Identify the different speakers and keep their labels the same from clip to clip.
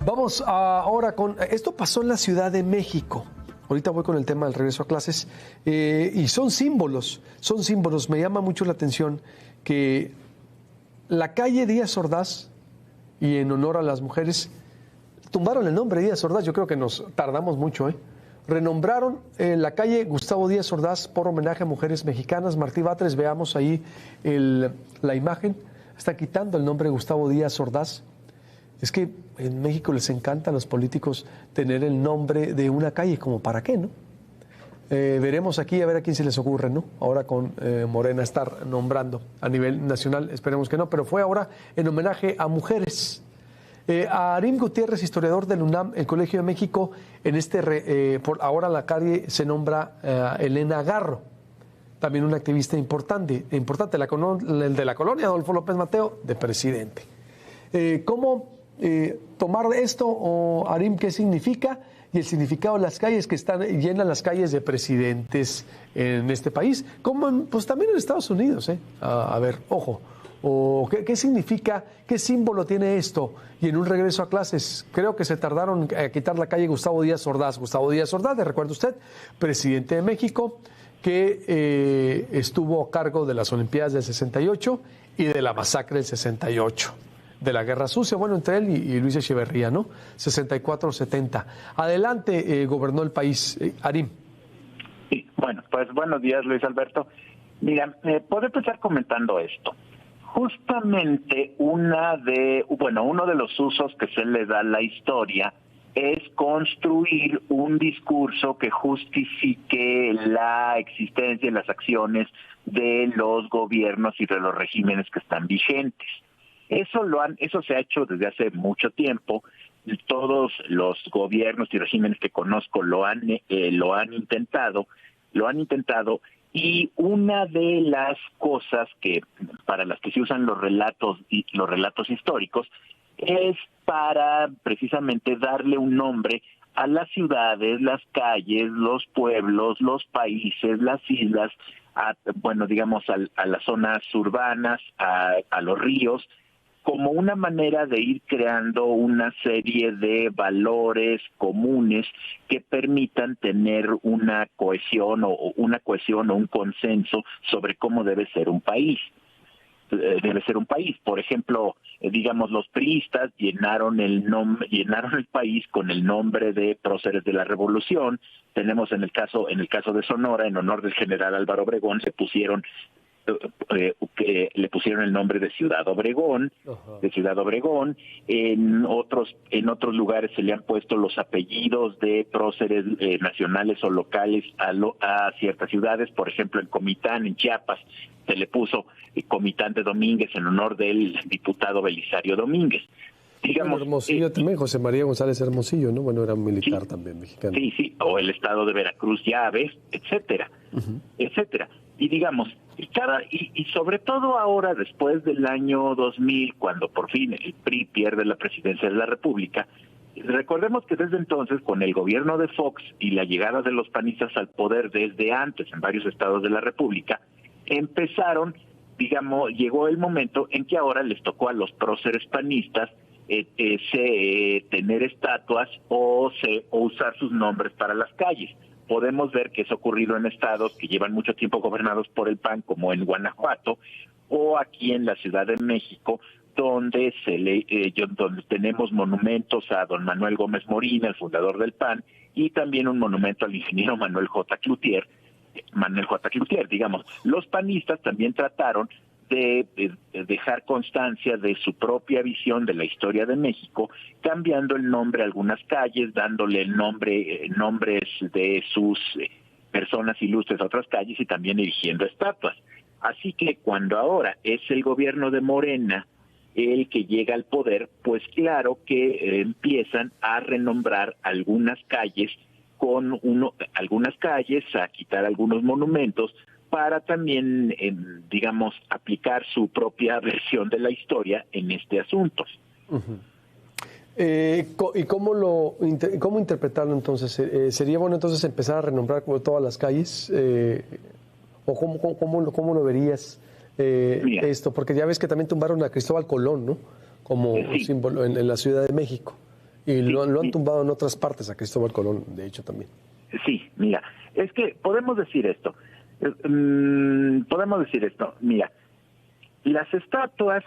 Speaker 1: Vamos ahora con... Esto pasó en la Ciudad de México. Ahorita voy con el tema del regreso a clases. Y son símbolos. Me llama mucho la atención que la calle Díaz Ordaz, y en honor a las mujeres, tumbaron el nombre Díaz Ordaz. Yo creo que nos tardamos mucho, Renombraron la calle Gustavo Díaz Ordaz por homenaje a mujeres mexicanas. Martí Batres, veamos ahí la imagen. Está quitando el nombre Gustavo Díaz Ordaz. Es que en México les encanta a los políticos tener el nombre de una calle, como para qué, ¿no? Veremos aquí a ver a quién se les ocurre, ¿no? Ahora con Morena estar nombrando a nivel nacional, esperemos que no, pero fue ahora en homenaje a mujeres. A Arim Gutiérrez, historiador del UNAM, el Colegio de México, por ahora la calle se nombra Elena Garro, también una activista importante, el de la colonia, Adolfo López Mateo, de presidente. ¿Cómo tomar esto, o Arim, qué significa? Y el significado de las calles que llenan las calles de presidentes en este país, como pues también en Estados Unidos, A ver, ojo. ¿O qué significa, qué símbolo tiene esto? Y en un regreso a clases, creo que se tardaron a quitar la calle Gustavo Díaz Ordaz. Gustavo Díaz Ordaz, recuerda usted, presidente de México, que estuvo a cargo de las Olimpiadas del 68 y de la masacre del 68, de la Guerra Sucia, bueno, entre él y Luis Echeverría, ¿no? 64-70. Adelante, gobernó el país. Arim.
Speaker 2: Sí, bueno, pues buenos días, Luis Alberto. Mira, puedo empezar comentando esto. Justamente uno de los usos que se le da a la historia es construir un discurso que justifique la existencia y las acciones de los gobiernos y de los regímenes que están vigentes. Eso se ha hecho desde hace mucho tiempo. Todos los gobiernos y regímenes que conozco lo han intentado. Y una de las cosas para las que se usan los relatos históricos es para precisamente darle un nombre a las ciudades, las calles, los pueblos, los países, las islas, a las zonas urbanas, a los ríos, como una manera de ir creando una serie de valores comunes que permitan tener una cohesión o un consenso sobre cómo debe ser un país. Por ejemplo, los priistas llenaron el país con el nombre de próceres de la Revolución. Tenemos en el caso de Sonora, en honor del general Álvaro Obregón, que le pusieron el nombre de Ciudad Obregón. En otros lugares se le han puesto los apellidos de próceres nacionales o locales a ciertas ciudades. Por ejemplo, en Comitán, en Chiapas, se le puso Comitán de Domínguez en honor del diputado Belisario Domínguez.
Speaker 1: Hermosillo también, José María González Hermosillo, ¿no? Bueno, era un militar también mexicano.
Speaker 2: Sí, o el estado de Veracruz, Llaves, etcétera, etcétera. Y sobre todo ahora, después del año 2000, cuando por fin el PRI pierde la presidencia de la República, recordemos que desde entonces, con el gobierno de Fox y la llegada de los panistas al poder desde antes en varios estados de la República, llegó el momento en que ahora les tocó a los próceres panistas tener estatuas o usar sus nombres para las calles. Podemos ver que eso ha ocurrido en estados que llevan mucho tiempo gobernados por el PAN, como en Guanajuato, o aquí en la Ciudad de México, donde donde tenemos monumentos a don Manuel Gómez Morín, el fundador del PAN, y también un monumento al ingeniero Manuel J. Cloutier. Los panistas también trataron de dejar constancia de su propia visión de la historia de México, cambiando el nombre a algunas calles, dándole nombres de sus personas ilustres a otras calles y también erigiendo estatuas. Así que cuando ahora es el gobierno de Morena el que llega al poder, pues claro que empiezan a renombrar algunas calles, a quitar algunos monumentos, para también, aplicar su propia versión de la historia en este asunto.
Speaker 1: ¿Y cómo interpretarlo entonces? ¿Sería bueno entonces empezar a renombrar como todas las calles? ¿O cómo lo verías esto? Porque ya ves que también tumbaron a Cristóbal Colón, ¿no? Como símbolo en la Ciudad de México. Y lo han tumbado en otras partes, a Cristóbal Colón, de hecho, también.
Speaker 2: Sí, mira, es que podemos decir esto. Mira, las estatuas,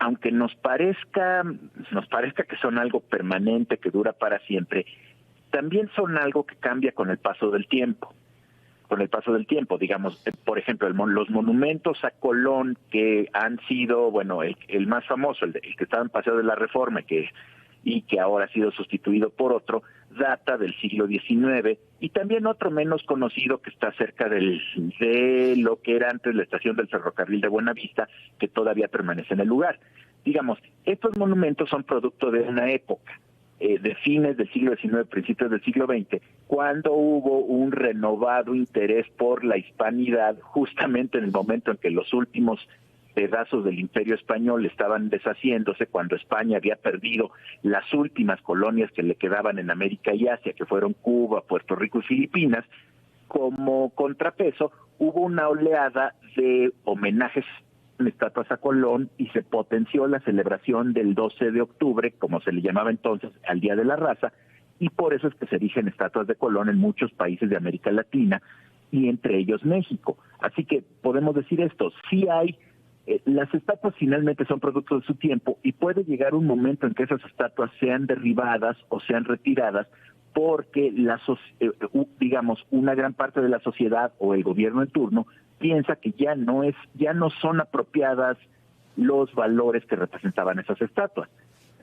Speaker 2: aunque nos parezca que son algo permanente, que dura para siempre, también son algo que cambia con el paso del tiempo. Digamos, por ejemplo, los monumentos a Colón que han sido, bueno, el más famoso, el que estaba en Paseo de la Reforma, y que ahora ha sido sustituido por otro, data del siglo XIX, y también otro menos conocido que está cerca de lo que era antes la estación del ferrocarril de Buenavista, que todavía permanece en el lugar. Digamos, estos monumentos son producto de una época, de fines del siglo XIX, principios del siglo XX, cuando hubo un renovado interés por la hispanidad, justamente en el momento en que los últimos pedazos del Imperio Español estaban deshaciéndose, cuando España había perdido las últimas colonias que le quedaban en América y Asia, que fueron Cuba, Puerto Rico y Filipinas. Como contrapeso, hubo una oleada de homenajes, estatuas a Colón, y se potenció la celebración del 12 de octubre, como se le llamaba entonces, al Día de la Raza, y por eso es que se erigen estatuas de Colón en muchos países de América Latina, y entre ellos México. Así que podemos decir esto, sí hay, las estatuas finalmente son producto de su tiempo, y puede llegar un momento en que esas estatuas sean derribadas o sean retiradas, porque digamos, una gran parte de la sociedad o el gobierno en turno piensa que ya no son apropiadas los valores que representaban esas estatuas.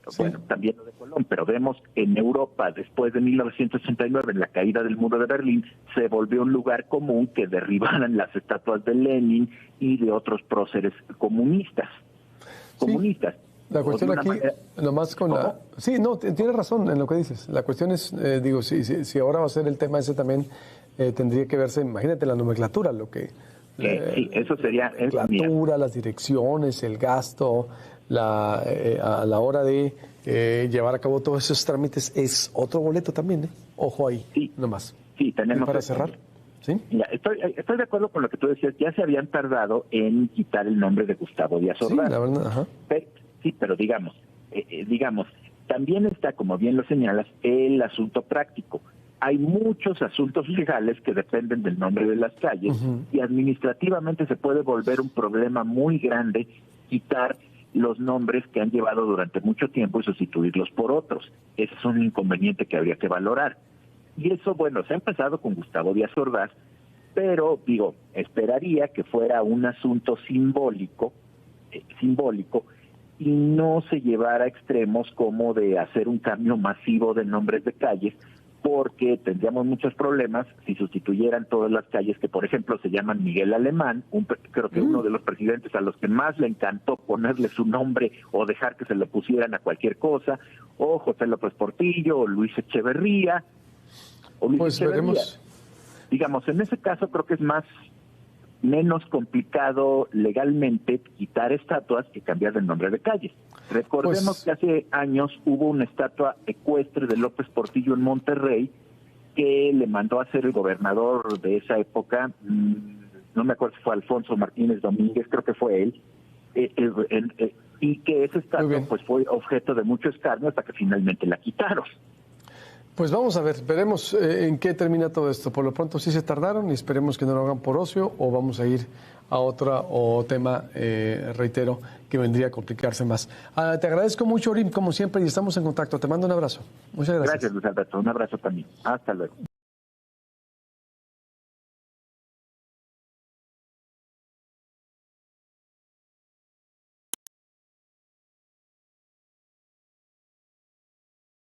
Speaker 2: Sí. Bueno, también lo de Colón, pero vemos en Europa, después de 1989, en la caída del muro de Berlín, se volvió un lugar común que derribaran las estatuas de Lenin y de otros próceres comunistas.
Speaker 1: Sí. La cuestión aquí, nomás con la... Sí, no, tienes razón en lo que dices. La cuestión es, digo, si ahora va a ser el tema ese también, tendría que verse, imagínate la nomenclatura, lo que...
Speaker 2: sí, eso sería...
Speaker 1: La nomenclatura, las direcciones, el gasto, a la hora de llevar a cabo todos esos trámites, es otro boleto también, ¿eh? Ojo ahí,
Speaker 2: sí,
Speaker 1: nomás.
Speaker 2: Sí, tenemos...
Speaker 1: ¿Y para cerrar? ¿Sí?
Speaker 2: Mira, estoy de acuerdo con lo que tú decías. Ya se habían tardado en quitar el nombre de Gustavo Díaz Ordaz.
Speaker 1: Sí, la verdad, ajá.
Speaker 2: Pero digamos, también está, como bien lo señalas, el asunto práctico. Hay muchos asuntos legales que dependen del nombre de las calles, y administrativamente se puede volver un problema muy grande quitar los nombres que han llevado durante mucho tiempo y sustituirlos por otros. Ese es un inconveniente que habría que valorar. Y eso, bueno, se ha empezado con Gustavo Díaz Ordaz, pero, esperaría que fuera un asunto simbólico, y no se llevara a extremos como de hacer un cambio masivo de nombres de calles, porque tendríamos muchos problemas si sustituyeran todas las calles que, por ejemplo, se llaman Miguel Alemán, creo que uno de los presidentes a los que más le encantó ponerle su nombre o dejar que se lo pusieran a cualquier cosa, o José López Portillo, o Luis Echeverría,
Speaker 1: veremos.
Speaker 2: Digamos, en ese caso creo que es menos complicado legalmente quitar estatuas que cambiar el nombre de calles. Recordemos que hace años hubo una estatua ecuestre de López Portillo en Monterrey que le mandó a hacer el gobernador de esa época, no me acuerdo si fue Alfonso Martínez Domínguez, creo que fue él, y que esa estatua pues fue objeto de mucho escarnio hasta que finalmente la quitaron.
Speaker 1: Pues vamos a ver, veremos en qué termina todo esto. Por lo pronto sí se tardaron y esperemos que no lo hagan por ocio, o vamos a ir a otro tema, reitero, que vendría a complicarse más. Te agradezco mucho, Orim, como siempre, y estamos en contacto. Te mando un abrazo. Muchas gracias.
Speaker 2: Gracias, Luis Alberto. Un abrazo también. Hasta luego.